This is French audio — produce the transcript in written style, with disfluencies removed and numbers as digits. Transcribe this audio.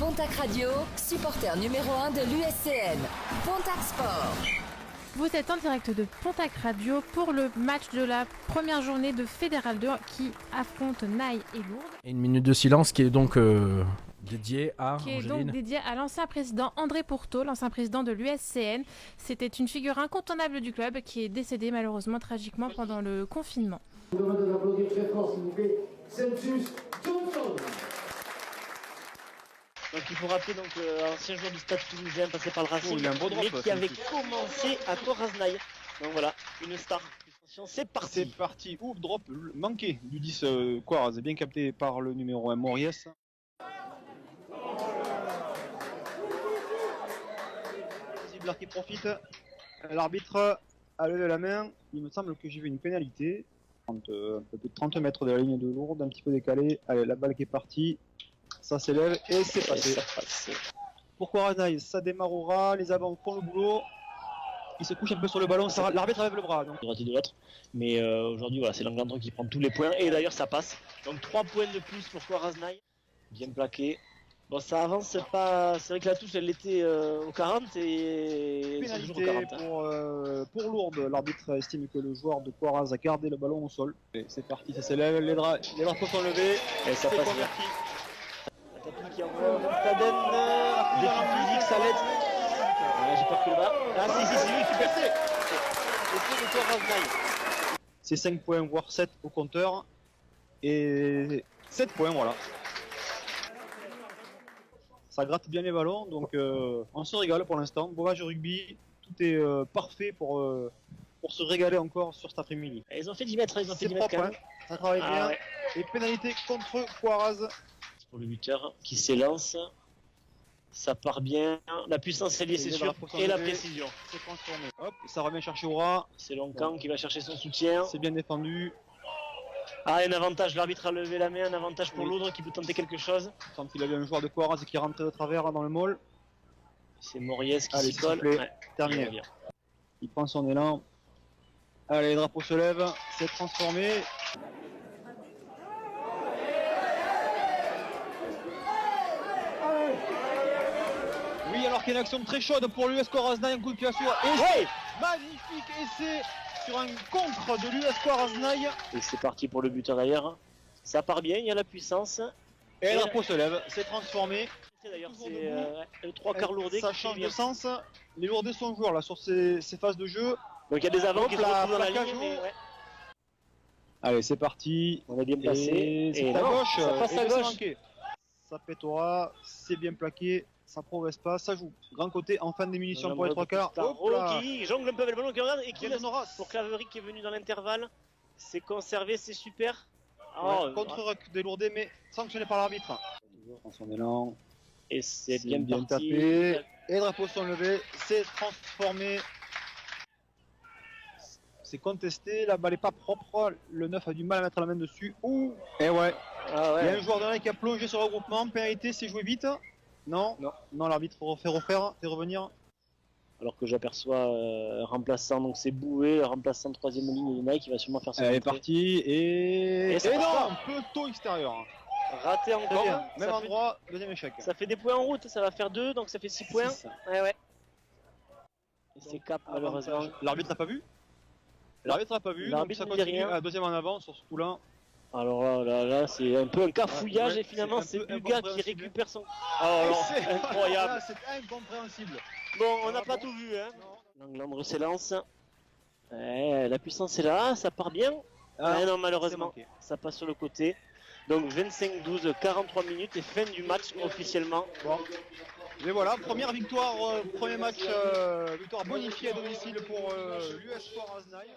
Pontac Radio, supporter numéro 1 de l'USCN. Pontac Sport. Vous êtes en direct de Pontac Radio pour le match de la première journée de Fédéral 2 qui affronte Naï et Lourdes. Et une minute de silence qui est donc dédiée à l'ancien président André Pourteau, l'ancien président de l'USCN. C'était une figure incontournable du club qui est décédée malheureusement tragiquement pendant le confinement. Je vous demande d'applaudir très fort, s'il vous plaît, Census Johnson. Donc il faut rappeler ancien joueur du Stade Toulousain passé par le Racing, mais qui avait commencé à Coraznaï. Donc voilà, une star. C'est parti. C'est parti. Ouf, drop manqué du 10 Quaraz, bien capté par le numéro 1 Moriès. Zibler qui profite. L'arbitre a levé la main. Il me semble que j'ai vu une pénalité. Un peu plus de 30 mètres de la ligne de Lourdes, un petit peu décalé. Allez, la balle qui est partie. Ça s'élève et c'est passé. Pourquoi Ranaï? Ça démarrera, les avants font le boulot. Il se couche un peu sur le ballon, l'arbitre lève le bras. Donc. Raté de l'autre, mais aujourd'hui voilà, c'est Langlandre qui prend tous les points et d'ailleurs ça passe. Donc 3 points de plus pour Coraznaï. Bien plaqué. Bon, ça avance pas. C'est vrai que la touche elle était au 40 et pénalité c'est toujours au 40. pour Lourdes. L'arbitre estime que le joueur de Coiraz a gardé le ballon au sol. Et c'est parti, ça s'élève, les drapeaux sont levés et ça passe bien. Tapi qui envoie Taden, défi physique, ça l'aide. J'ai peur que le bas. Ah si, super. C'est de Coraznaï. C'est 5 points, voire 7 au compteur. Et 7 points, voilà. Ça gratte bien les ballons, donc on se régale pour l'instant. Beau match de rugby, tout est parfait pour se régaler encore sur cet après-midi. Ils ont fait 10 mètres, C'est propre, hein. Ça travaille bien. Ouais. Et pénalité contre Quaraz. Pour le buteur qui s'élance, ça part bien, la puissance est liée c'est sûr, et la précision. C'est transformé. Hop, ça revient chercher Aura. C'est Loncan qui va chercher son soutien. C'est bien défendu. Ah, un avantage, l'arbitre a levé la main, un avantage pour l'Audre qui peut tenter quelque chose. Quand il a vu un joueur de Quaraz qui rentrait de travers dans le maul. C'est Moriès qui s'y colle. Ouais, terminé. Il prend son élan. Allez, les drapeaux se lèvent, c'est transformé. Oui, alors qu'il y a une action très chaude pour l'US Coraznaï, un coup de pied à soi. Ouais. Magnifique essai sur un contre de l'US Coraznaï. Et c'est parti pour le buteur d'ailleurs. Ça part bien, il y a la puissance. Et le drapeau se lève, c'est transformé. D'ailleurs, c'est le 3 quarts lourdais. Ça change de sens. Les lourdais sont joueurs là sur ces phases de jeu. Donc il y a des avants qui se retrouvent dans la ligne. Mais ouais. Allez, c'est parti. On est bien placé. C'est à gauche. Ça passe à gauche. Ça pètera, c'est bien plaqué. Ça progresse pas, ça joue. Grand côté en fin des munitions pour les 3 quarts. Qui jongle un peu avec le ballon, qui regarde et qui laisse pour Claverie qui est venu dans l'intervalle. C'est conservé, c'est super. Contre des lourdés, mais sanctionné par l'arbitre. Toujours dans son élan. Et c'est bien tapé. Et les drapeaux sont levés, c'est transformé. C'est contesté, la balle est pas propre. Le 9 a du mal à mettre la main dessus. Ouh. Et ouais. Il y a un joueur de l'un qui a plongé sur le regroupement. Pénalité, c'est joué vite. Non, l'arbitre fait revenir. Alors que j'aperçois un remplaçant, donc c'est Boué, le remplaçant de 3ème ligne de Nike qui va sûrement faire son Elle est partie et non, un peu tôt extérieur. Raté encore. Même endroit, deuxième échec. Ça fait des points en route, ça va faire 2, donc ça fait 6 points. Ouais. Et c'est cap malheureusement. L'arbitre n'a pas vu. L'arbitre ne dit rien. À deuxième en avant sur ce coup-là. Alors là, c'est un peu un cafouillage et finalement c'est Buga qui récupère son. C'est incroyable. C'est incompréhensible. Bon, on n'a pas tout vu, hein. Langlandre s'élance. La puissance est là, ça part bien. Non, malheureusement, ça passe sur le côté. Donc 25-12, 43 minutes et fin du match officiellement. Bon. Et voilà, première victoire, premier match, victoire bonifiée à domicile pour l'US Coraznaï.